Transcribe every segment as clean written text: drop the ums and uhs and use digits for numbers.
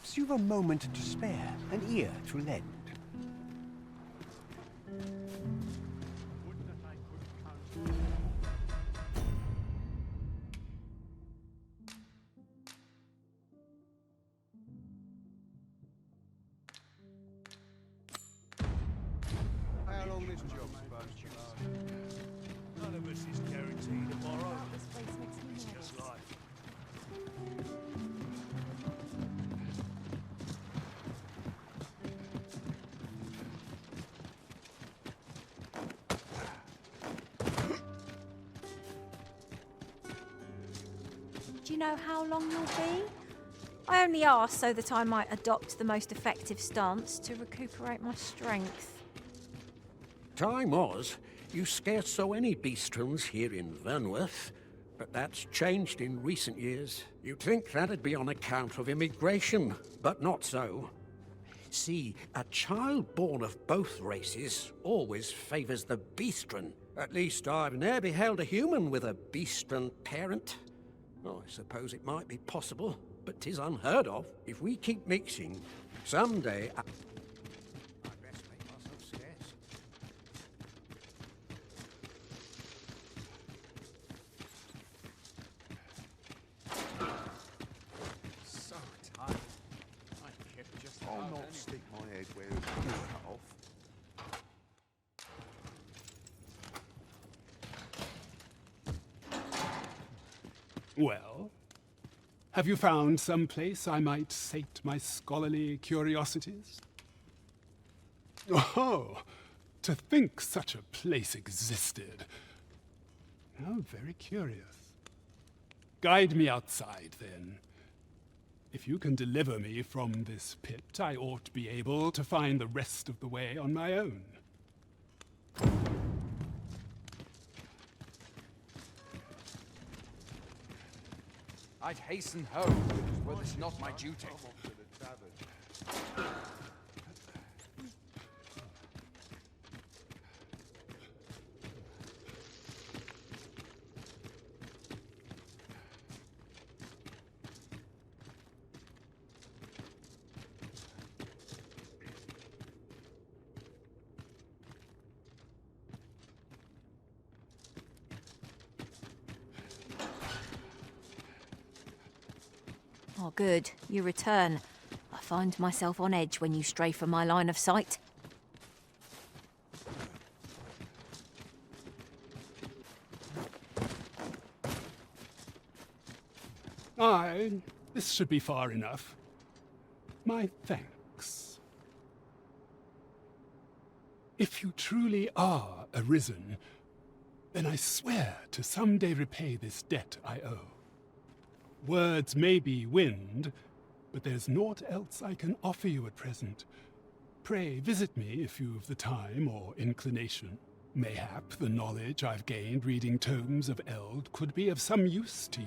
Perhaps you've a moment to spare, an ear to lend. How long this job's supposed to last? None of us is guaranteed tomorrow. It's just life. Do you know how long you'll be? I only asked so that I might adopt the most effective stance to recuperate my strength. Time was, you scarce saw any beastrons here in Vernworth, but that's changed in recent years. You'd think that'd be on account of immigration, but not so. See, a child born of both races always favours the beastron. At least I've ne'er beheld a human with a beastron parent. Oh, I suppose it might be possible, but 'tis unheard of. If we keep mixing, someday I'd best make myself scarce. So tight. I kept just I'll not stick my head where it's cut off. Well, have you found some place I might sate my scholarly curiosities? Oh, to think such a place existed. How very curious. Guide me outside, then. If you can deliver me from this pit, I ought to be able to find the rest of the way on my own. I'd hasten home, were this not my duty. Oh, good. You return. I find myself on edge when you stray from my line of sight. Aye, this should be far enough. My thanks. If you truly are Arisen, then I swear to someday repay this debt I owe. Words may be wind, but there's naught else I can offer you at present. Pray visit me if you've the time or inclination. Mayhap the knowledge I've gained reading tomes of Eld could be of some use to you.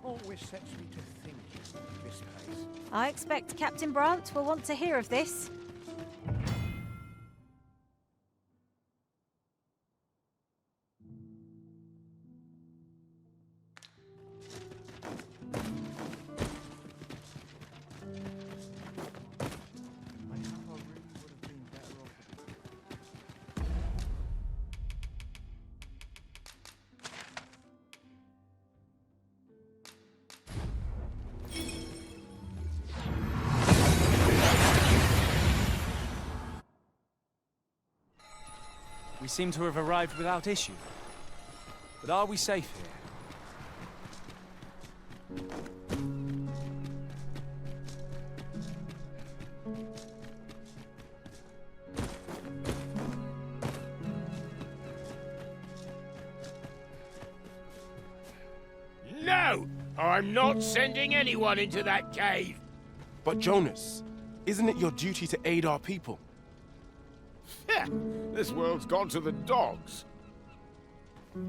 Always sets me to think, this place. I expect Captain Brandt will want to hear of this. We seem to have arrived without issue. But are we safe here? No! I'm not sending anyone into that cave! But Jonas, isn't it your duty to aid our people? Heh, this world's gone to the dogs. Well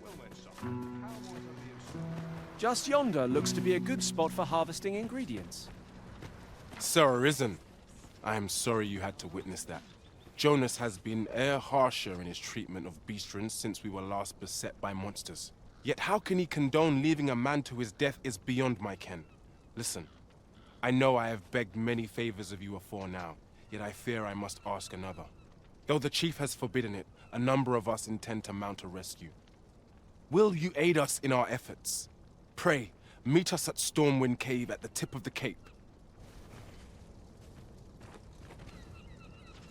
then, son, how might I be of service? Just yonder looks to be a good spot for harvesting ingredients. Sir Arisen, I am sorry you had to witness that. Jonas has been harsher in his treatment of beastrons since we were last beset by monsters. Yet how can he condone leaving a man to his death is beyond my ken. Listen, I know I have begged many favors of you afore now, yet I fear I must ask another. Though the chief has forbidden it, a number of us intend to mount a rescue. Will you aid us in our efforts? Pray, meet us at Stormwind Cave at the tip of the cape.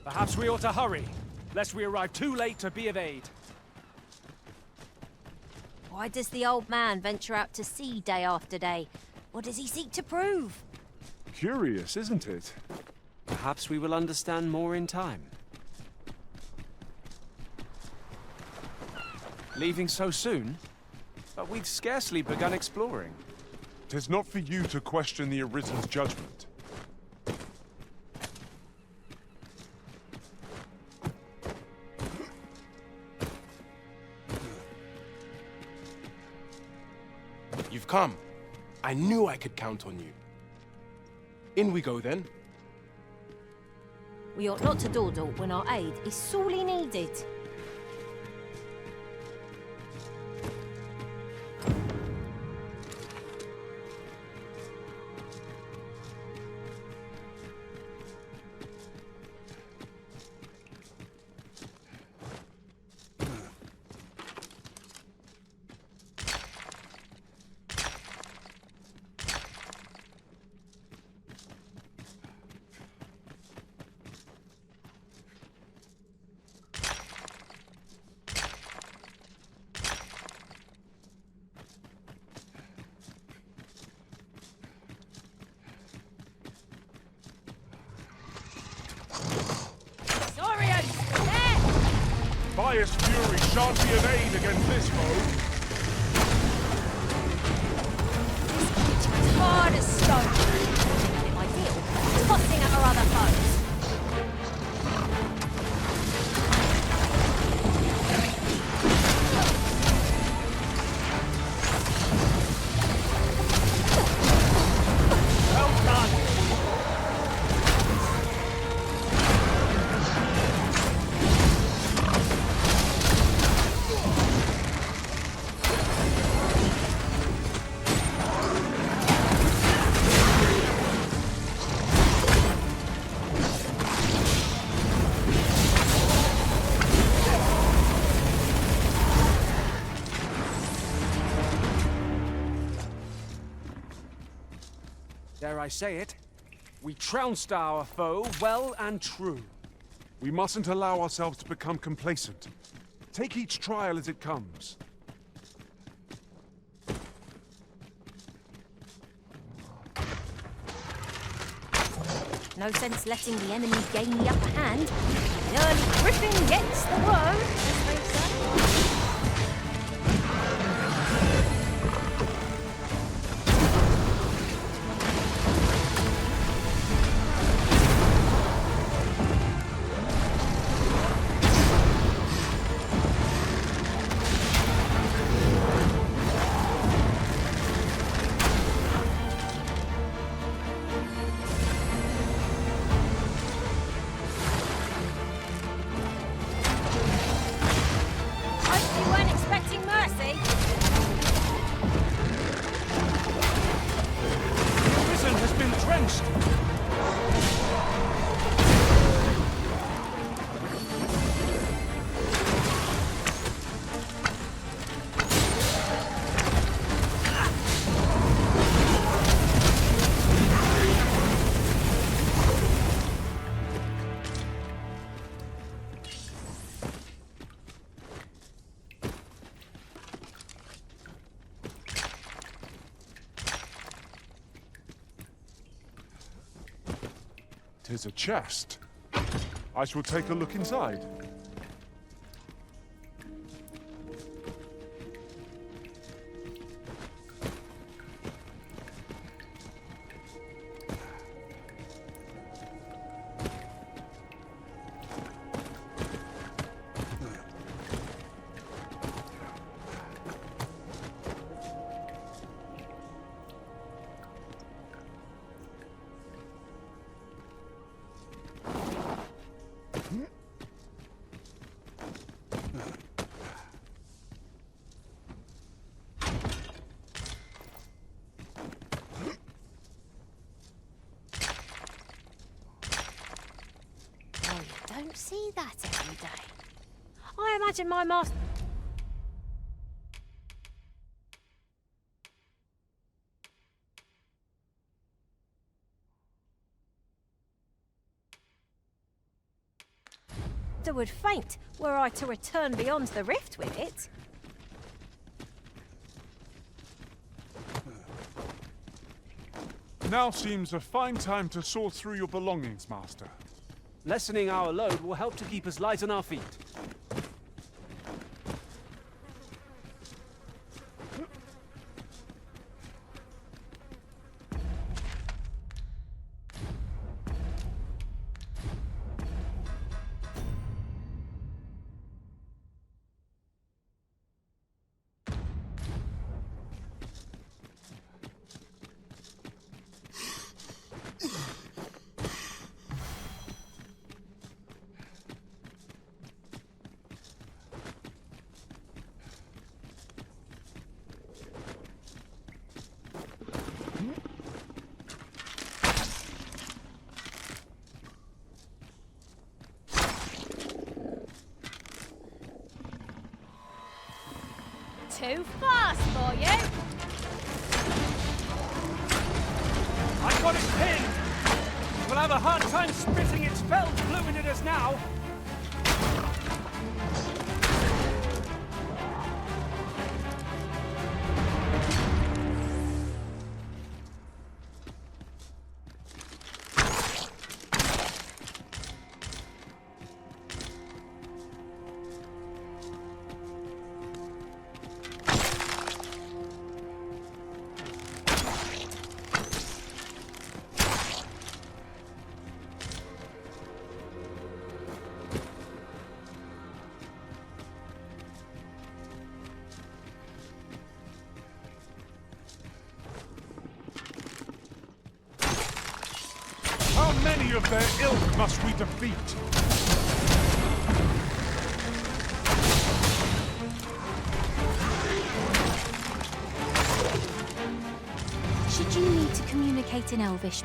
Perhaps we ought to hurry, lest we arrive too late to be of aid. Why does the old man venture out to sea day after day? What does he seek to prove? Curious, isn't it? Perhaps we will understand more in time. Leaving so soon? But we've scarcely begun exploring. 'Tis not for you to question the Arisen's judgment. You've come. I knew I could count on you. In we go then. We ought not to dawdle when our aid is sorely needed. Fire's fury shan't be of aid against this foe. As hard as stone. Ideal. Tossing at our other foes. Well done! Dare I say it? We trounced our foe well and true. We mustn't allow ourselves to become complacent. Take each trial as it comes. No sense letting the enemy gain the upper hand. The early griffin gets the worm, as they say. Tis a chest. I shall take a look inside. see that every day. I imagine my master would faint were I to return beyond the rift with it. Now seems a fine time to sort through your belongings, Master. Lessening our load will help to keep us light on our feet. Too fast for you. I've got it pinned! We'll have a hard time spitting its felled fluid at us now. How many of their ilk must we defeat? Should you need to communicate in Elvish?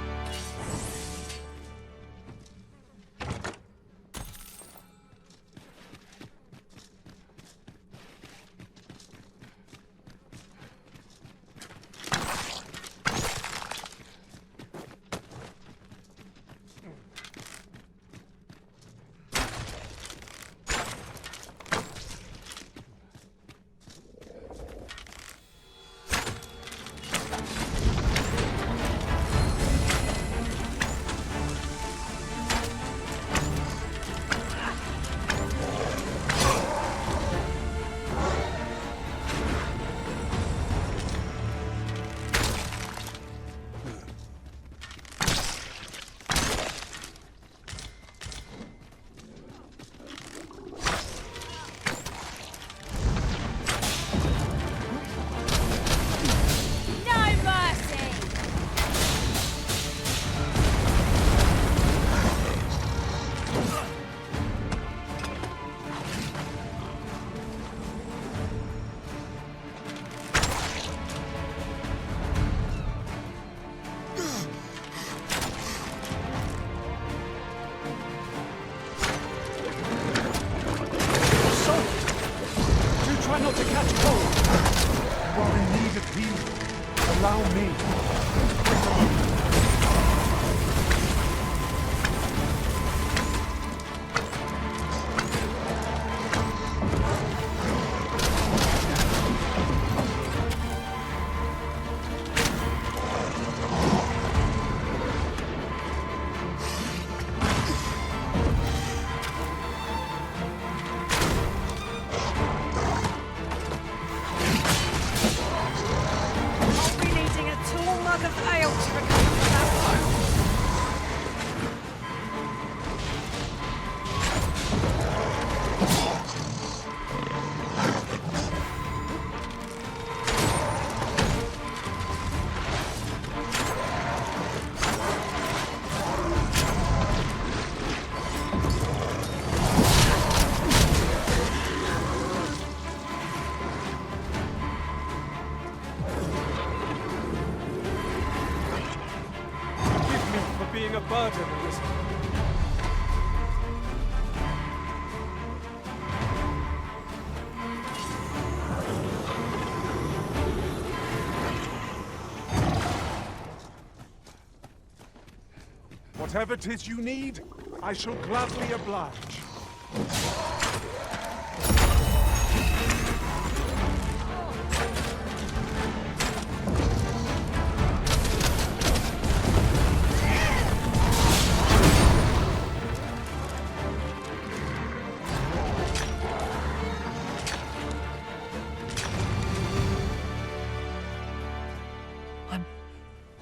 Being a burden in this. Whatever 'tis you need, I shall gladly oblige.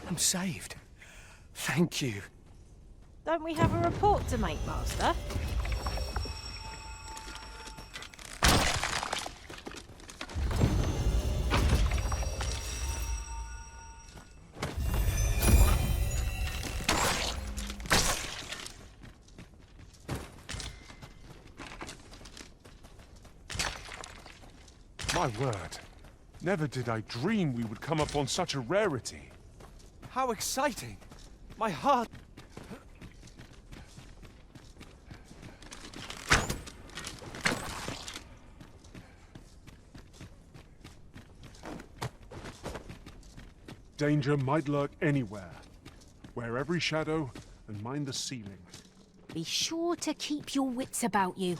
I'm saved. Thank you. Don't we have a report to make, Master? My word. Never did I dream we would come upon such a rarity. How exciting! My heart... Danger might lurk anywhere. Wear every shadow and mind the ceiling. Be sure to keep your wits about you.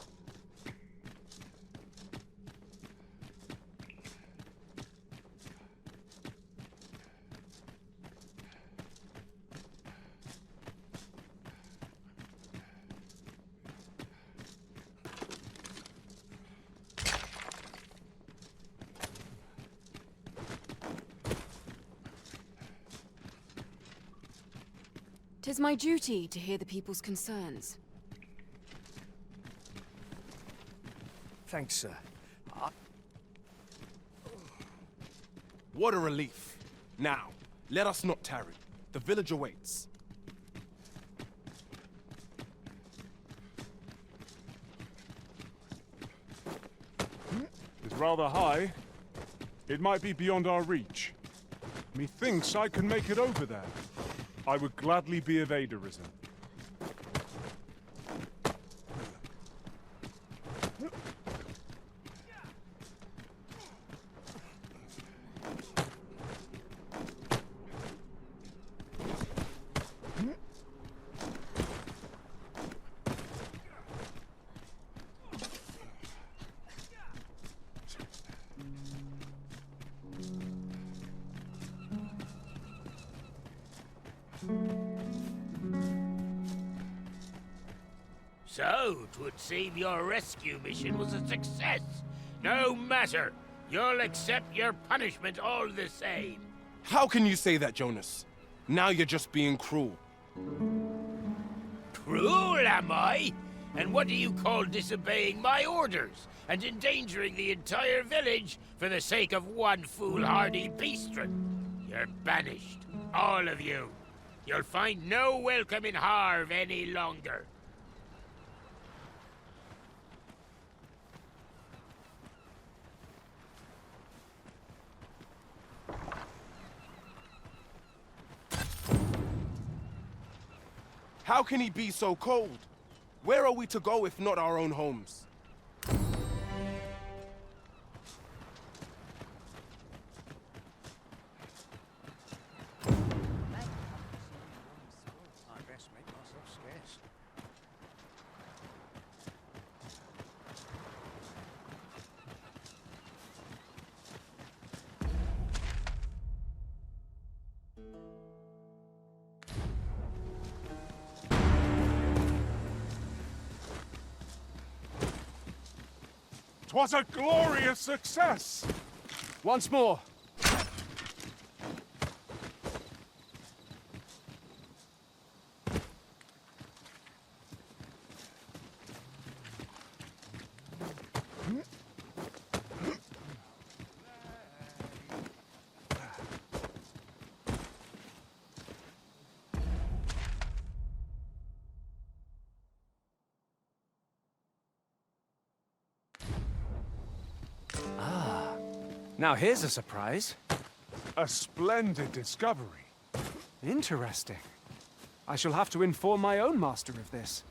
Tis my duty to hear the people's concerns. Thanks, sir. What a relief. Now, let us not tarry. The village awaits. It's rather high. It might be beyond our reach. Methinks I can make it over there. I would gladly be of aid, Arisen. So, 'twould seem your rescue mission was a success. No matter. You'll accept your punishment all the same. How can you say that, Jonas? Now you're just being cruel. Cruel, am I? And what do you call disobeying my orders and endangering the entire village for the sake of one foolhardy beastron? You're banished, all of you. You'll find no welcome in Harv any longer. How can he be so cold? Where are we to go if not our own homes? Twas a glorious success! Once more. Now here's a surprise. A splendid discovery. Interesting. I shall have to inform my own master of this.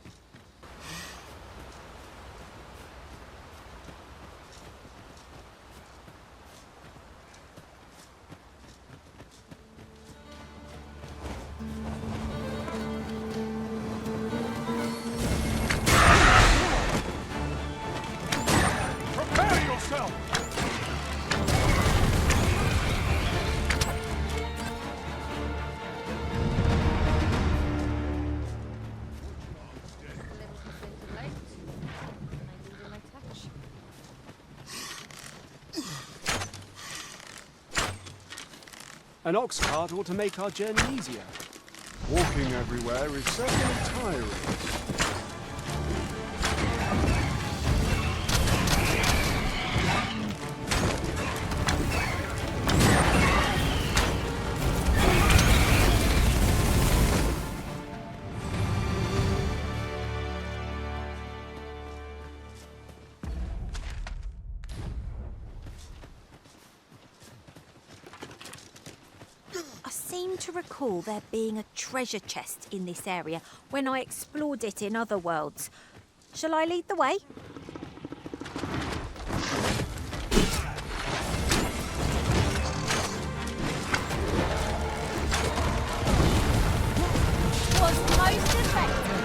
An ox cart ought to make our journey easier. Walking everywhere is certainly tiring. I seem to recall there being a treasure chest in this area when I explored it in other worlds. Shall I lead the way? Was most effective.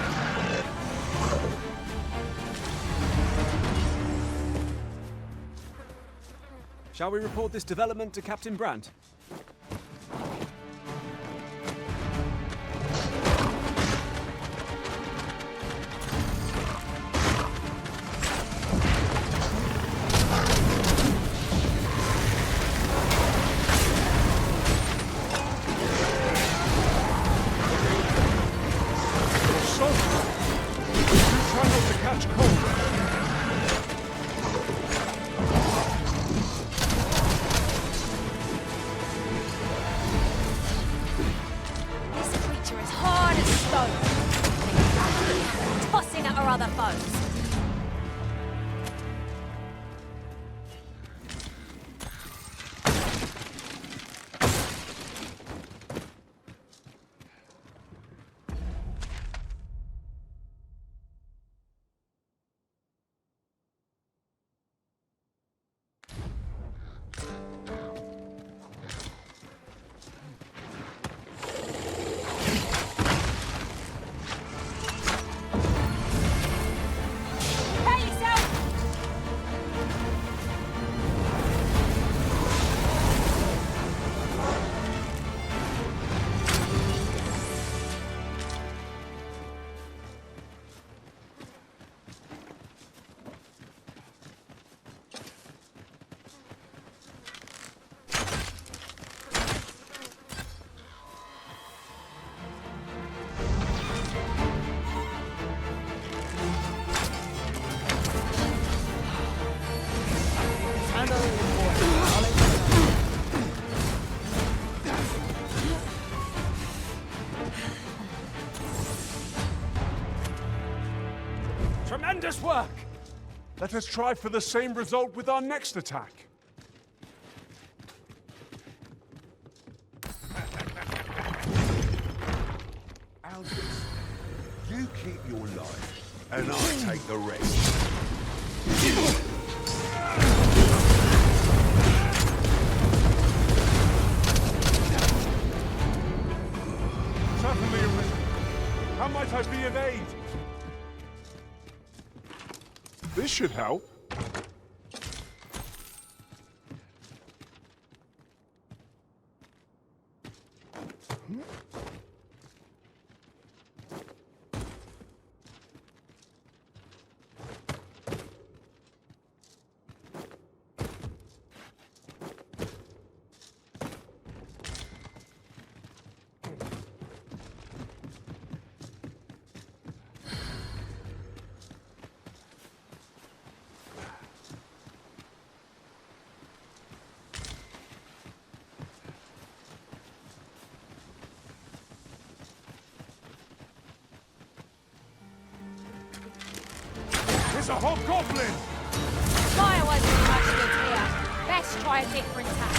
Shall we report this development to Captain Brandt? Tremendous work! Let us try for the same result with our next attack. Albus, you keep your life, and I take the rest. Certainly, Arisen. How might I be of aid? This should help. There's a hobgoblin! Fire wasn't much good here. Best try a different tack.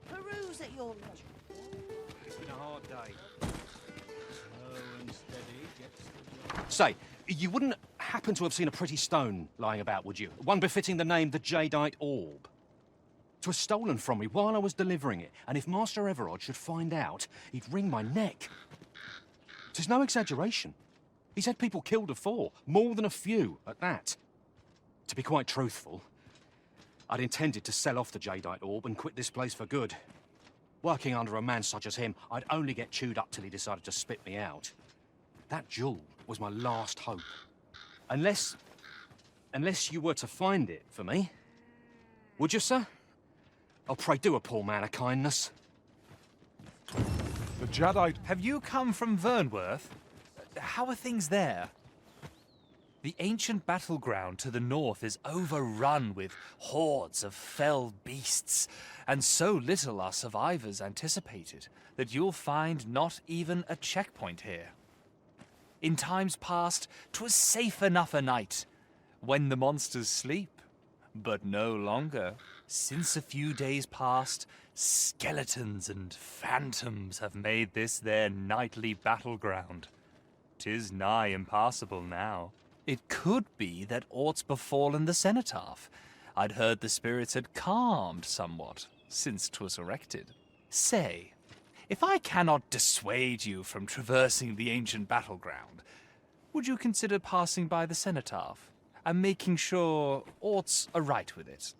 Peruse at your leisure. It's been a hard day. Slow and steady gets the job. Say, you wouldn't happen to have seen a pretty stone lying about, would you? One befitting the name the Jadeite Orb. It was stolen from me while I was delivering it, and if Master Everard should find out, he'd wring my neck. 'Tis no exaggeration. He's had people killed afore, more than a few at that. To be quite truthful, I'd intended to sell off the Jadeite Orb and quit this place for good. Working under a man such as him, I'd only get chewed up till he decided to spit me out. That jewel was my last hope. Unless you were to find it for me. Would you, sir? Oh, pray do a poor man a kindness. The Jadeite... Have you come from Vernworth? How are things there? The ancient battleground to the north is overrun with hordes of fell beasts, and so little are survivors anticipated that you'll find not even a checkpoint here. In times past, 'twas safe enough a night, when the monsters sleep, but no longer. Since a few days past, skeletons and phantoms have made this their nightly battleground. 'Tis nigh impassable now. It could be that aught's befallen the cenotaph. I'd heard the spirits had calmed somewhat since 'twas erected. Say, if I cannot dissuade you from traversing the ancient battleground, would you consider passing by the cenotaph and making sure aught's aright with it?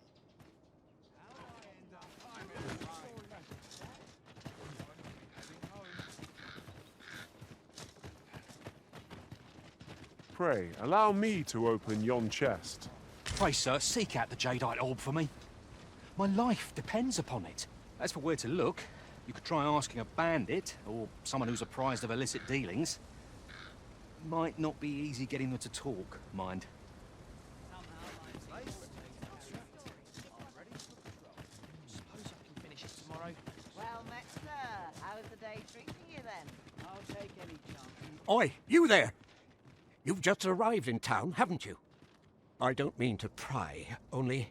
Pray, allow me to open yon chest. Pray, sir, seek out the Jadeite Orb for me. My life depends upon it. As for where to look, you could try asking a bandit, or someone who's apprised of illicit dealings. Might not be easy getting them to talk, mind. Well, Metzler, how's the day treating you then? I'll take any chance. Oi, you there! You've just arrived in town, haven't you? I don't mean to pry, only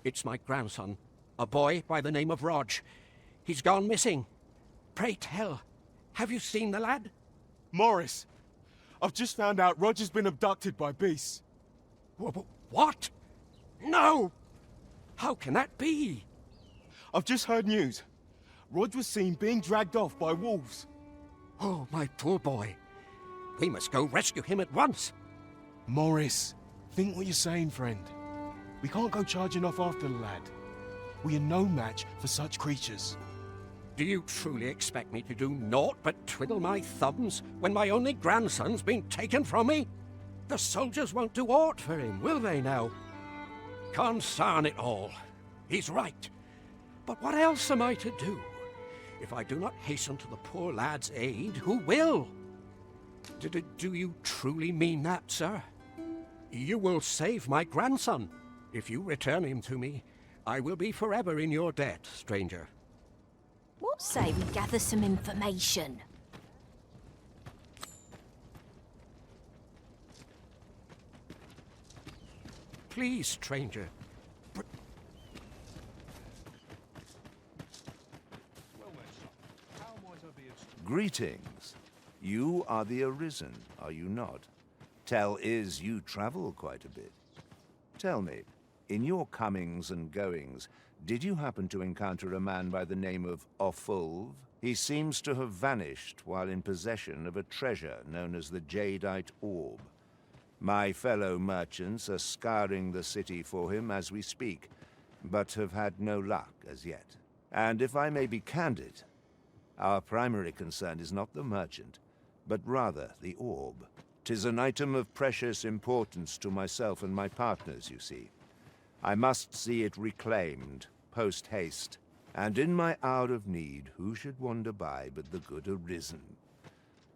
it's my grandson, a boy by the name of Rog. He's gone missing. Pray tell, have you seen the lad? Morris, I've just found out Roger's been abducted by beasts. What? No! How can that be? I've just heard news. Rog was seen being dragged off by wolves. Oh, my poor boy. We must go rescue him at once. Morris, think what you're saying, friend. We can't go charging off after the lad. We are no match for such creatures. Do you truly expect me to do naught but twiddle my thumbs when my only grandson's been taken from me? The soldiers won't do aught for him, will they now? Consarn it all. He's right. But what else am I to do? If I do not hasten to the poor lad's aid, who will? Do you truly mean that, sir? You will save my grandson. If you return him to me, I will be forever in your debt, stranger. What say we gather some information? Please, stranger. Greetings. You are the Arisen, are you not? Tell is you travel quite a bit. Tell me, in your comings and goings, did you happen to encounter a man by the name of Offulv? He seems to have vanished while in possession of a treasure known as the Jadeite Orb. My fellow merchants are scouring the city for him as we speak, but have had no luck as yet. And if I may be candid, our primary concern is not the merchant, but rather the orb. 'Tis an item of precious importance to myself and my partners, you see. I must see it reclaimed, post-haste. And in my hour of need, who should wander by but the good Arisen?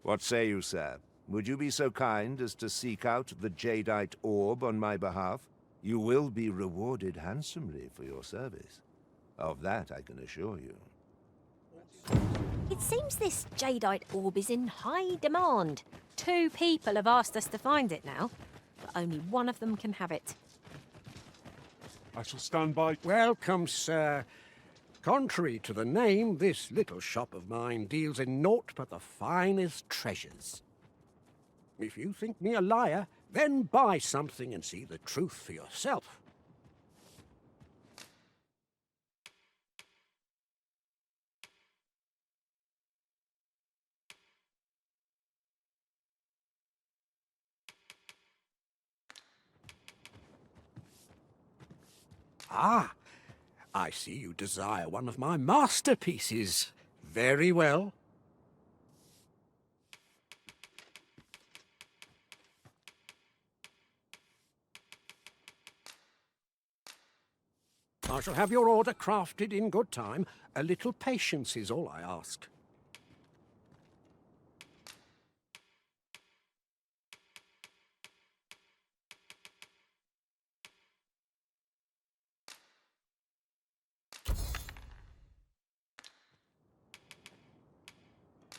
What say you, sir? Would you be so kind as to seek out the Jadeite Orb on my behalf? You will be rewarded handsomely for your service. Of that I can assure you. It seems this Jadeite Orb is in high demand. 2 people have asked us to find it now. But only one of them can have it. I shall stand by. Welcome, sir. Contrary to the name, this little shop of mine deals in naught but the finest treasures. If you think me a liar, then buy something and see the truth for yourself. Ah, I see you desire one of my masterpieces. Very well. I shall have your order crafted in good time. A little patience is all I ask.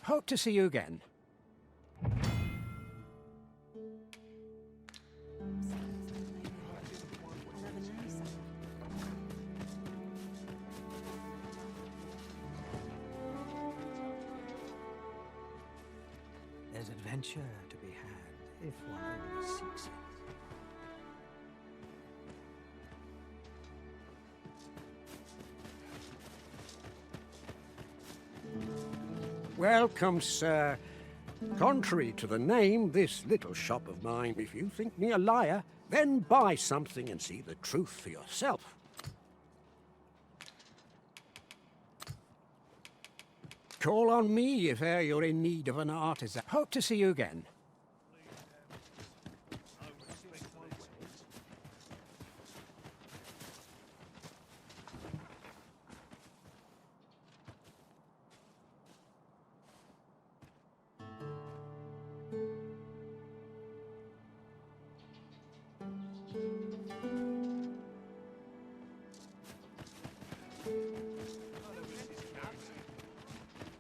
Hope to see you again. There's adventure to be had if one only seeks it. Welcome, sir. Contrary to the name, this little shop of mine, if you think me a liar, then buy something and see the truth for yourself. Call on me if e'er you're in need of an artisan. Hope to see you again.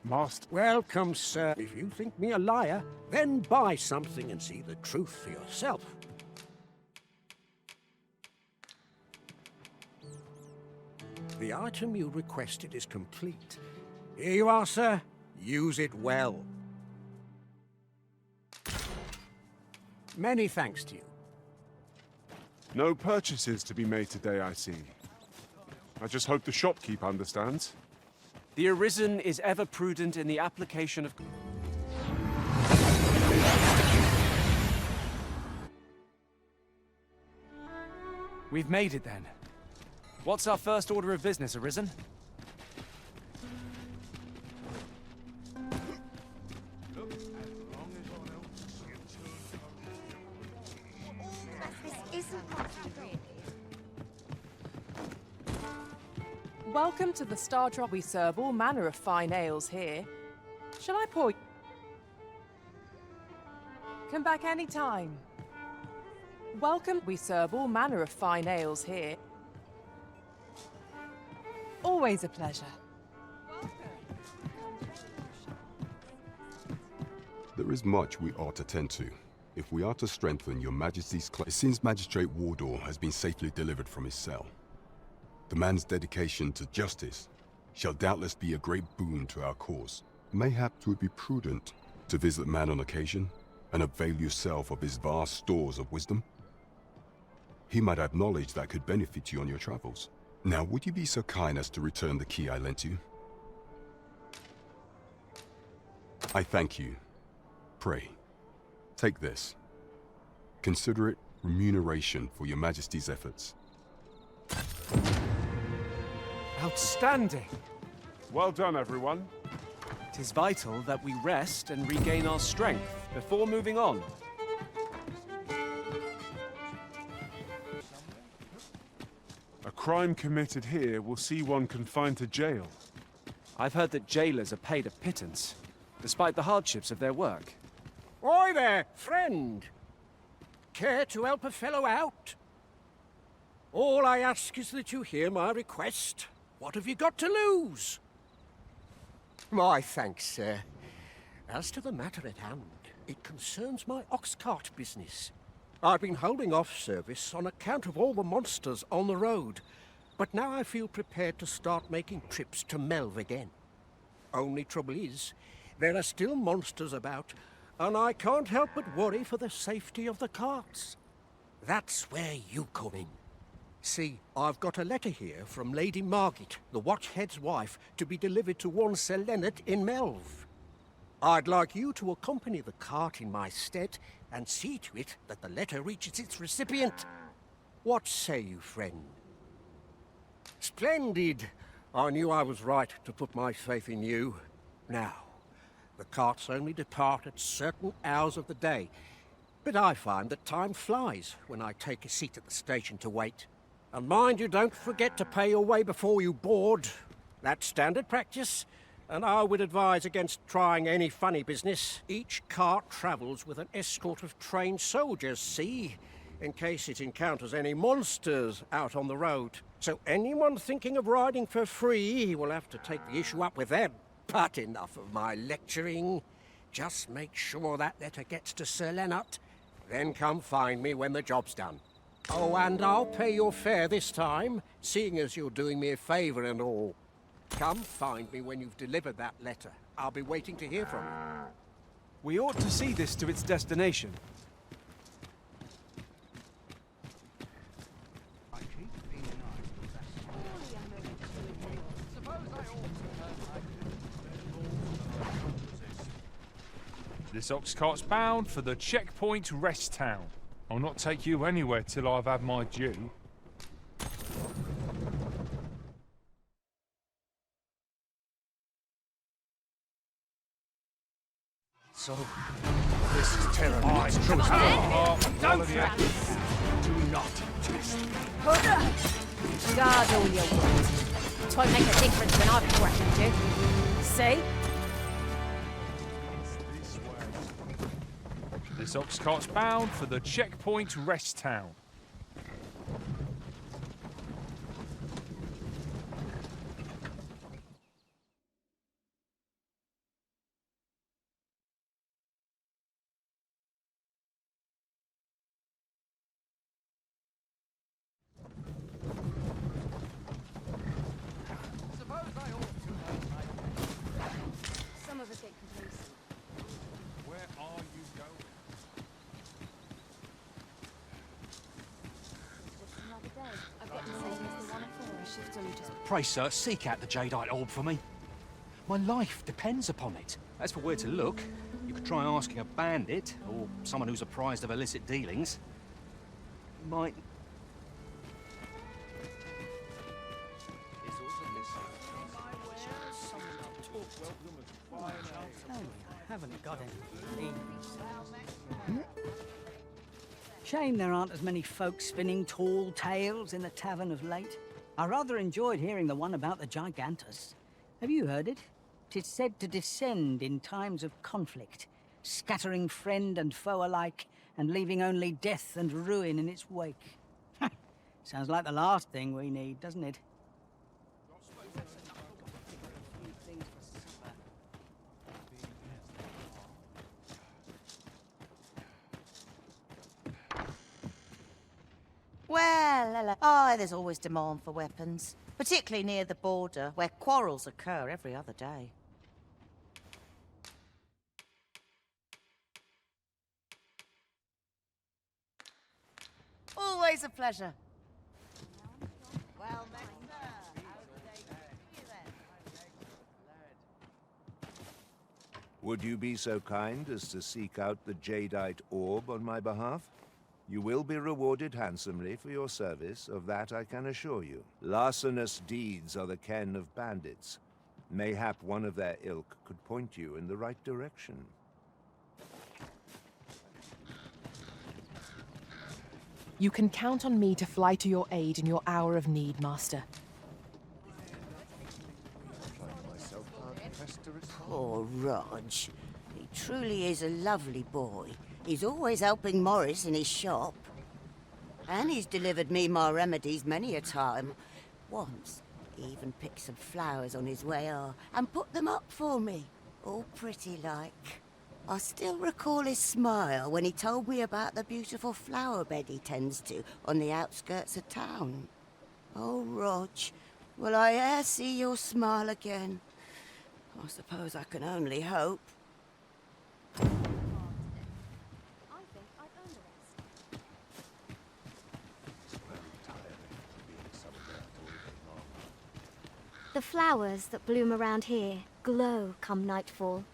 Master. Welcome, sir. If you think me a liar, then buy something and see the truth for yourself. The item you requested is complete. Here you are, sir. Use it well. Many thanks to you. No purchases to be made today, I see. I just hope the shopkeep understands. The Arisen is ever prudent in the application of... We've made it then. What's our first order of business, Arisen? Welcome to the Star Drop. We serve all manner of fine ales here. Shall I pour? Come back any time. Welcome. We serve all manner of fine ales here. Always a pleasure. There is much we ought to tend to. If we are to strengthen your Majesty's claim, it seems Magistrate Wardor has been safely delivered from his cell. The man's dedication to justice shall doubtless be a great boon to our cause. Mayhap 'twould be prudent to visit the man on occasion and avail yourself of his vast stores of wisdom. He might have knowledge that could benefit you on your travels. Now, would you be so kind as to return the key I lent you? I thank you. Pray, take this. Consider it remuneration for your Majesty's efforts. Outstanding! Well done, everyone. It is vital that we rest and regain our strength before moving on. A crime committed here will see one confined to jail. I've heard that jailers are paid a pittance, despite the hardships of their work. Oi there, friend! Care to help a fellow out? All I ask is that you hear my request. What have you got to lose? My thanks, sir. As to the matter at hand, it concerns my ox cart business. I've been holding off service on account of all the monsters on the road, but now I feel prepared to start making trips to Melve again. Only trouble is, there are still monsters about, and I can't help but worry for the safety of the carts. That's where you come in. See, I've got a letter here from Lady Margit, the Watchhead's wife, to be delivered to one Sir Leonard in Melve. I'd like you to accompany the cart in my stead and see to it that the letter reaches its recipient. What say you, friend? Splendid! I knew I was right to put my faith in you. Now, the carts only depart at certain hours of the day, but I find that time flies when I take a seat at the station to wait. And mind you don't forget to pay your way before you board. That's standard practice, and I would advise against trying any funny business. Each cart travels with an escort of trained soldiers, see? In case it encounters any monsters out on the road. So anyone thinking of riding for free will have to take the issue up with them. But enough of my lecturing. Just make sure that letter gets to Sir Leonard. Then come find me when the job's done. Oh, and I'll pay your fare this time, seeing as you're doing me a favour and all. Come find me when you've delivered that letter. I'll be waiting to hear from you. We ought to see this to its destination. This ox cart's bound for the checkpoint rest town. I'll not take you anywhere till I've had my due. So, this is terror. Don't Do not test me. Guard all your words. It won't make a difference when I've threatened you. See? This ox cart's bound for the checkpoint rest town. Some of us get complacent. Where are you going? Just another day. I've got the same as the one before. My shift's only just... Pray, sir, seek out the Jadeite orb for me. My life depends upon it. As for where to look, you could try asking a bandit, or someone who's apprised of illicit dealings. Might... Haven't got any. Shame there aren't as many folk spinning tall tales in the tavern of late. I rather enjoyed hearing the one about the Gigantus. Have you heard it? 'Tis said to descend in times of conflict, scattering friend and foe alike, and leaving only death and ruin in its wake. Sounds like the last thing we need, doesn't it? Well, there's always demand for weapons, particularly near the border, where quarrels occur every other day. Always a pleasure. Well, how's the day treating you then? Would you be so kind as to seek out the Jadeite orb on my behalf? You will be rewarded handsomely for your service, of that I can assure you. Larcenous deeds are the ken of bandits. Mayhap one of their ilk could point you in the right direction. You can count on me to fly to your aid in your hour of need, Master. Poor Raj. He truly is a lovely boy. He's always helping Morris in his shop. And he's delivered me my remedies many a time. Once, he even picked some flowers on his way and put them up for me. All pretty like. I still recall his smile when he told me about the beautiful flower bed he tends to on the outskirts of town. Oh, Rog, will I e'er see your smile again? I suppose I can only hope. The flowers that bloom around here glow come nightfall.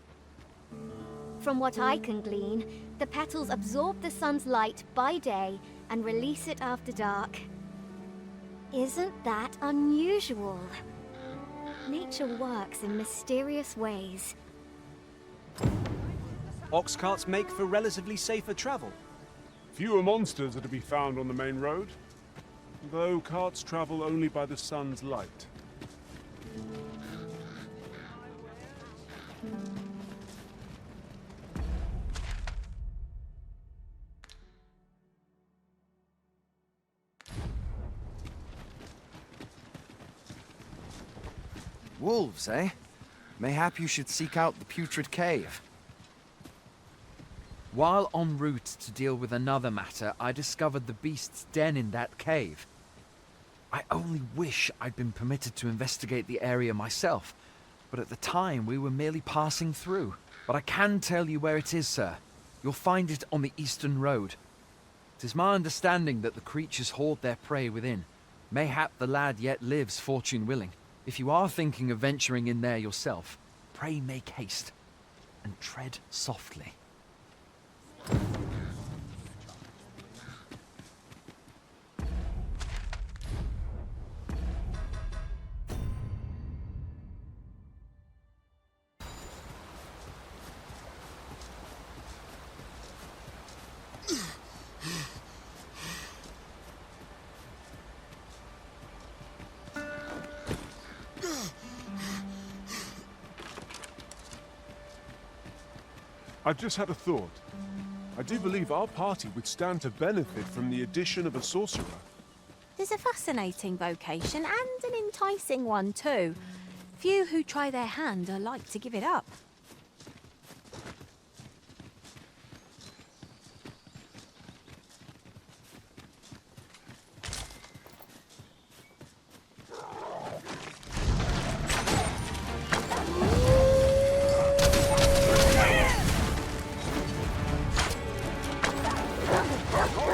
From what I can glean, the petals absorb the sun's light by day and release it after dark. Isn't that unusual? Nature works in mysterious ways. Ox carts make for relatively safer travel. Fewer monsters are to be found on the main road, though carts travel only by the sun's light. Wolves, eh? Mayhap you should seek out the Putrid Cave. While en route to deal with another matter, I discovered the beast's den in that cave. I only wish I'd been permitted to investigate the area myself, but at the time we were merely passing through. But I can tell you where it is, sir. You'll find it on the eastern road. 'Tis my understanding that the creatures hoard their prey within. Mayhap the lad yet lives, fortune willing. If you are thinking of venturing in there yourself, pray make haste and tread softly. I've just had a thought. I do believe our party would stand to benefit from the addition of a sorcerer. It's a fascinating vocation and an enticing one too. Few who try their hand are like to give it up.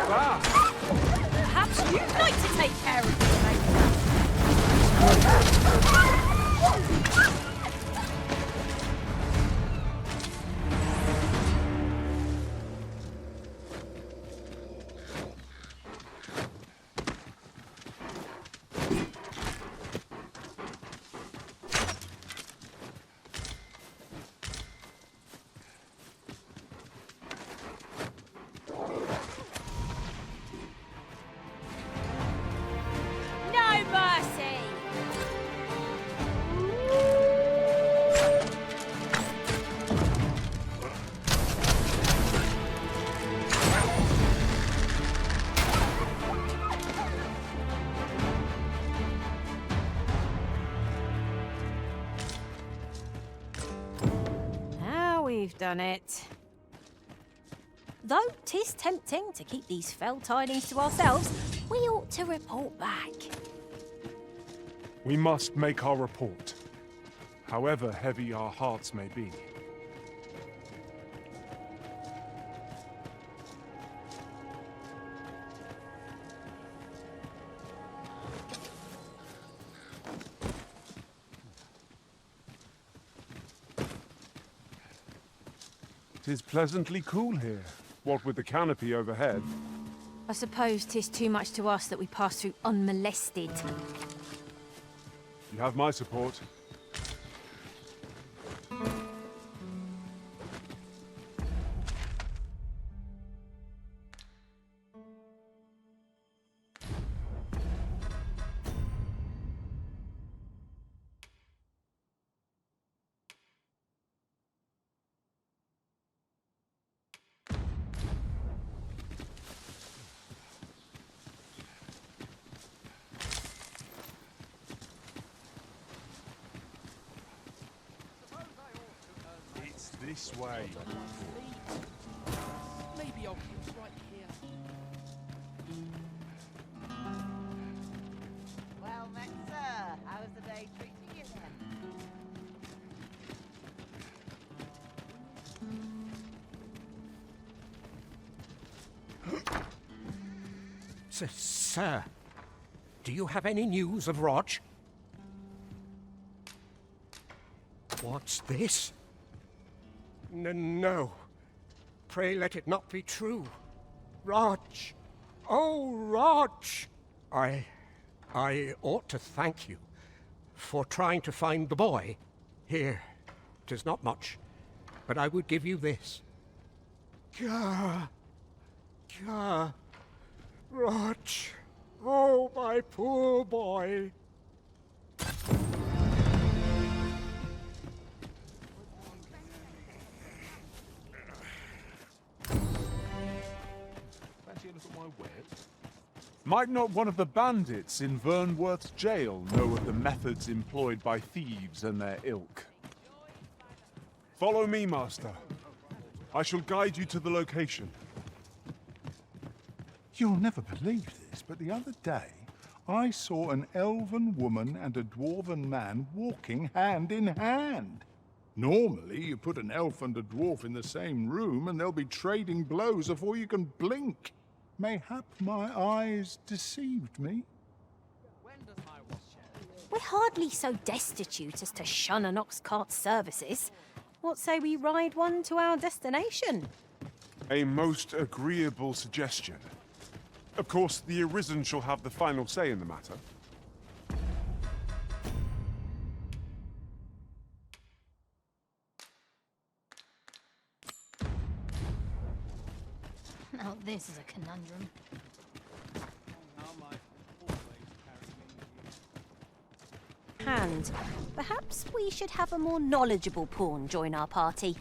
Perhaps you'd like to take care of it, no mercy! Now we've done it. Though 'tis tempting to keep these fell tidings to ourselves, we ought to report back. We must make our report, however heavy our hearts may be. Tis pleasantly cool here, what with the canopy overhead. I suppose 'tis too much to ask that we pass through unmolested. You have my support. This way. Maybe I'll keep right here. Well met, sir. How's the day treating you then? Sir, do you have any news of Rog? What's this? No. Pray let it not be true. Rog! Oh, Rog! I ought to thank you for trying to find the boy. Here, 'tis not much, but I would give you this. Gah! Rog! Oh, my poor boy! Fancy a look at my web? Might not one of the bandits in Vernworth's jail know of the methods employed by thieves and their ilk? Follow me, Master. I shall guide you to the location. You'll never believe this, but the other day, I saw an elven woman and a dwarven man walking hand in hand. Normally, you put an elf and a dwarf in the same room and they'll be trading blows before you can blink. Mayhap my eyes deceived me. We're hardly so destitute as to shun an ox cart's services. What say we ride one to our destination? A most agreeable suggestion. Of course, the Arisen shall have the final say in the matter. Now this is a conundrum. Hand. Perhaps we should have a more knowledgeable pawn join our party.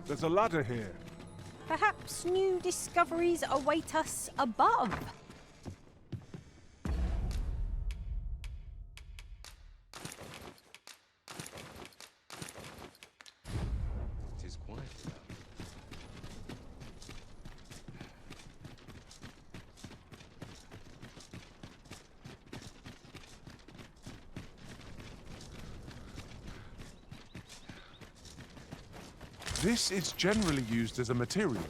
There's a ladder here. Perhaps new discoveries await us above. It is quiet enough. This is generally used as a material.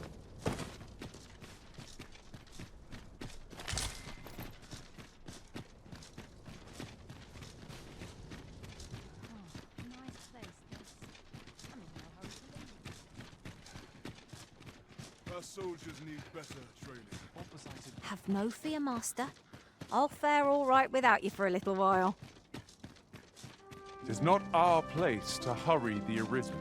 Our soldiers need better training. Have no fear, Master. I'll fare all right without you for a little while. It is not our place to hurry the Arisen.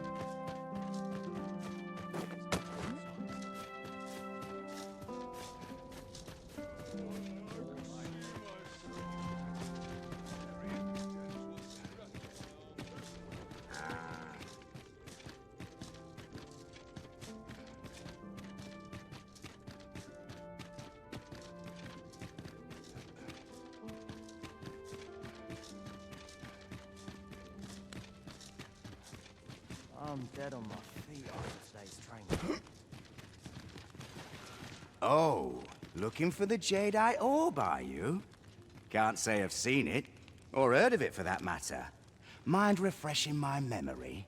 I'm dead on my feet after today's training. Oh, looking for the Jadeite orb, are you? Can't say I've seen it, or heard of it for that matter. Mind refreshing my memory?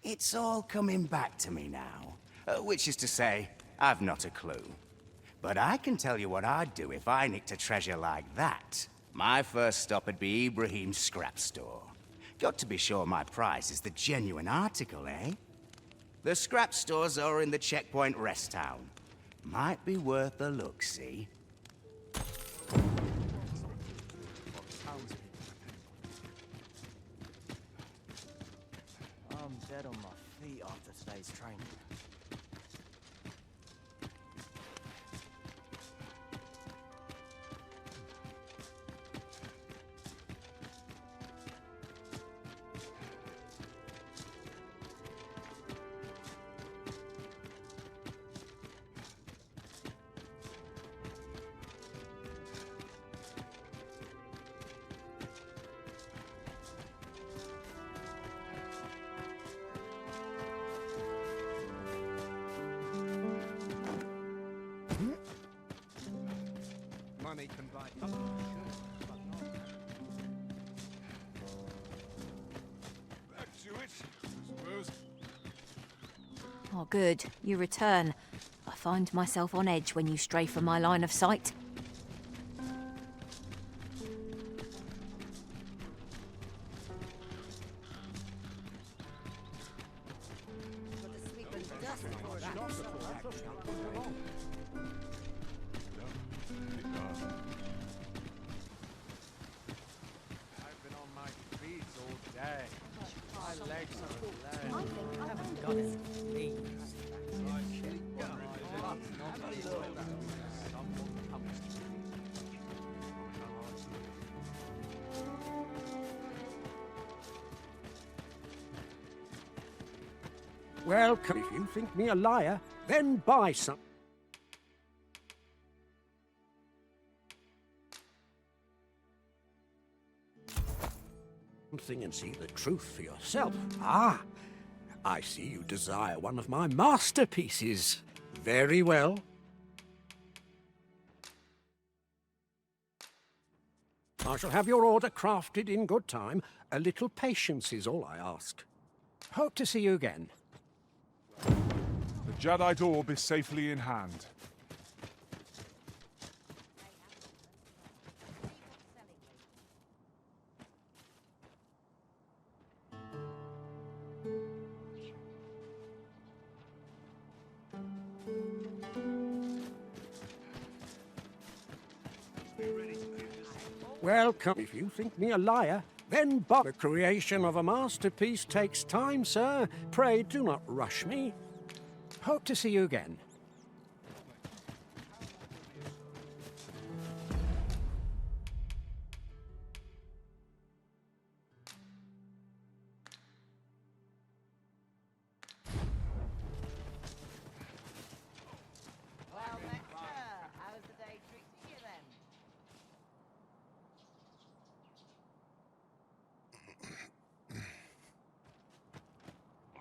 It's all coming back to me now, which is to say, I've not a clue. But I can tell you what I'd do if I nicked a treasure like that. My first stop would be Ibrahim's scrap store. Got to be sure my price is the genuine article, eh? The scrap stores are in the checkpoint rest town. Might be worth a look, see? Money can buy comfort, sure, but not Back to it, I suppose. Oh, good. You return. I find myself on edge when you stray from my line of sight. I've been on my feet all day. My legs are I think I haven't got it. Please. Well, if you think me a liar, then buy some. Something and see the truth for yourself. Ah, I see you desire one of my masterpieces. Very well. I shall have your order crafted in good time. A little patience is all I ask. Hope to see you again. The Jadeite orb is safely in hand. Welcome. If you think me a liar, then buy. The creation of a masterpiece takes time, sir. Pray do not rush me. Hope to see you again. Well, Nectar, how's the day treating you then?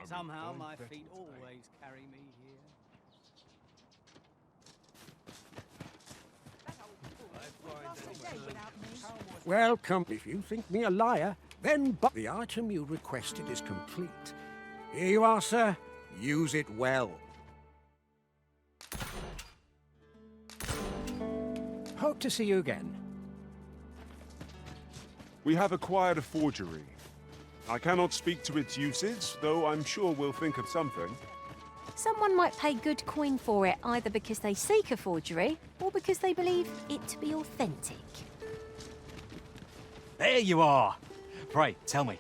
Somehow my feet always carry me here. Welcome. If you think me a liar, then buy. The item you requested is complete. Here you are, sir. Use it well. Hope to see you again. We have acquired a forgery. I cannot speak to its usage, though I'm sure we'll think of something. Someone might pay good coin for it, either because they seek a forgery, or because they believe it to be authentic. There you are! Pray, tell me,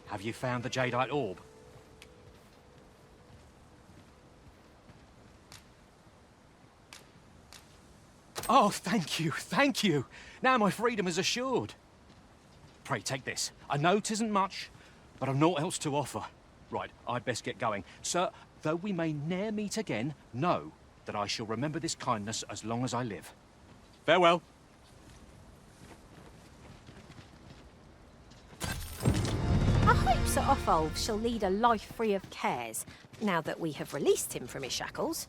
have you found the Jadeite orb? Oh, thank you, thank you! Now my freedom is assured. Pray, take this. I know 'tisn't much, but I've naught else to offer. Right, I'd best get going. Sir, though we may ne'er meet again, know that I shall remember this kindness as long as I live. Farewell. I hope Sir Offalv shall lead a life free of cares, now that we have released him from his shackles.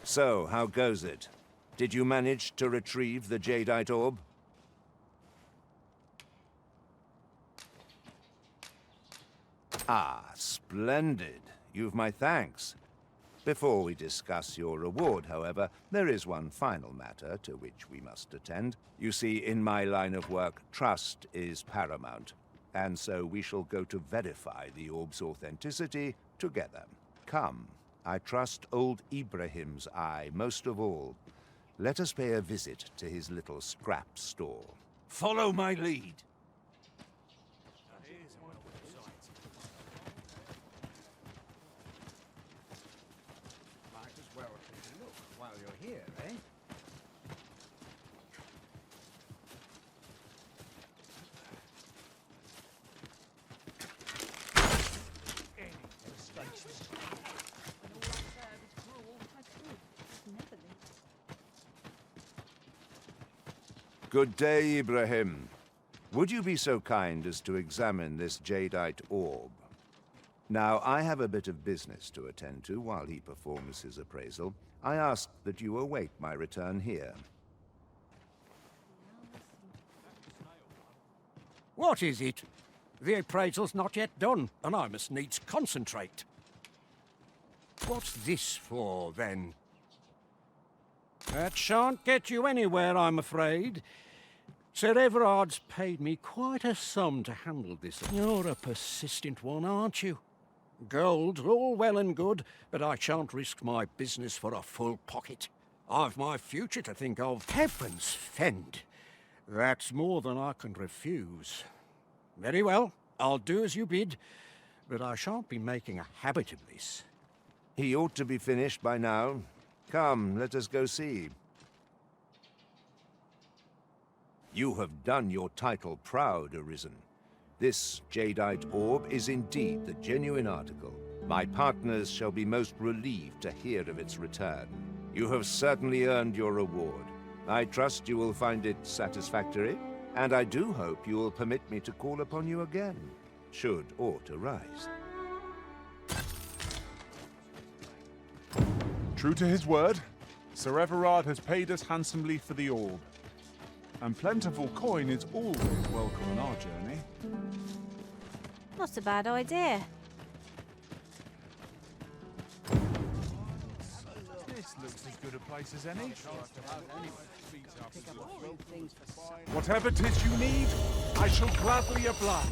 So, how goes it? Did you manage to retrieve the Jadeite orb? Ah, splendid. You've my thanks. Before we discuss your reward, however, there is one final matter to which we must attend. You see, in my line of work, trust is paramount, and so we shall go to verify the orb's authenticity together. Come, I trust old Ibrahim's eye most of all. Let us pay a visit to his little scrap store. Follow my lead. Might as well take a look while you're here, eh? Good day, Ibrahim. Would you be so kind as to examine this Jadeite orb? Now, I have a bit of business to attend to while he performs his appraisal. I ask that you await my return here. What is it? The appraisal's not yet done, and I must needs concentrate. What's this for, then? That shan't get you anywhere, I'm afraid. Sir Everard's paid me quite a sum to handle this. You're a persistent one, aren't you? Gold's all well and good, but I shan't risk my business for a full pocket. I've my future to think of. Heavens fend! That's more than I can refuse. Very well, I'll do as you bid, but I shan't be making a habit of this. He ought to be finished by now. Come, let us go see. You have done your title proud, Arisen. This Jadeite orb is indeed the genuine article. My partners shall be most relieved to hear of its return. You have certainly earned your reward. I trust you will find it satisfactory, and I do hope you will permit me to call upon you again, should aught arise. True to his word, Sir Everard has paid us handsomely for the orb. And plentiful coin is always welcome on our journey. Not a bad idea. This looks as good a place as any. Whatever 'tis you need, I shall gladly oblige.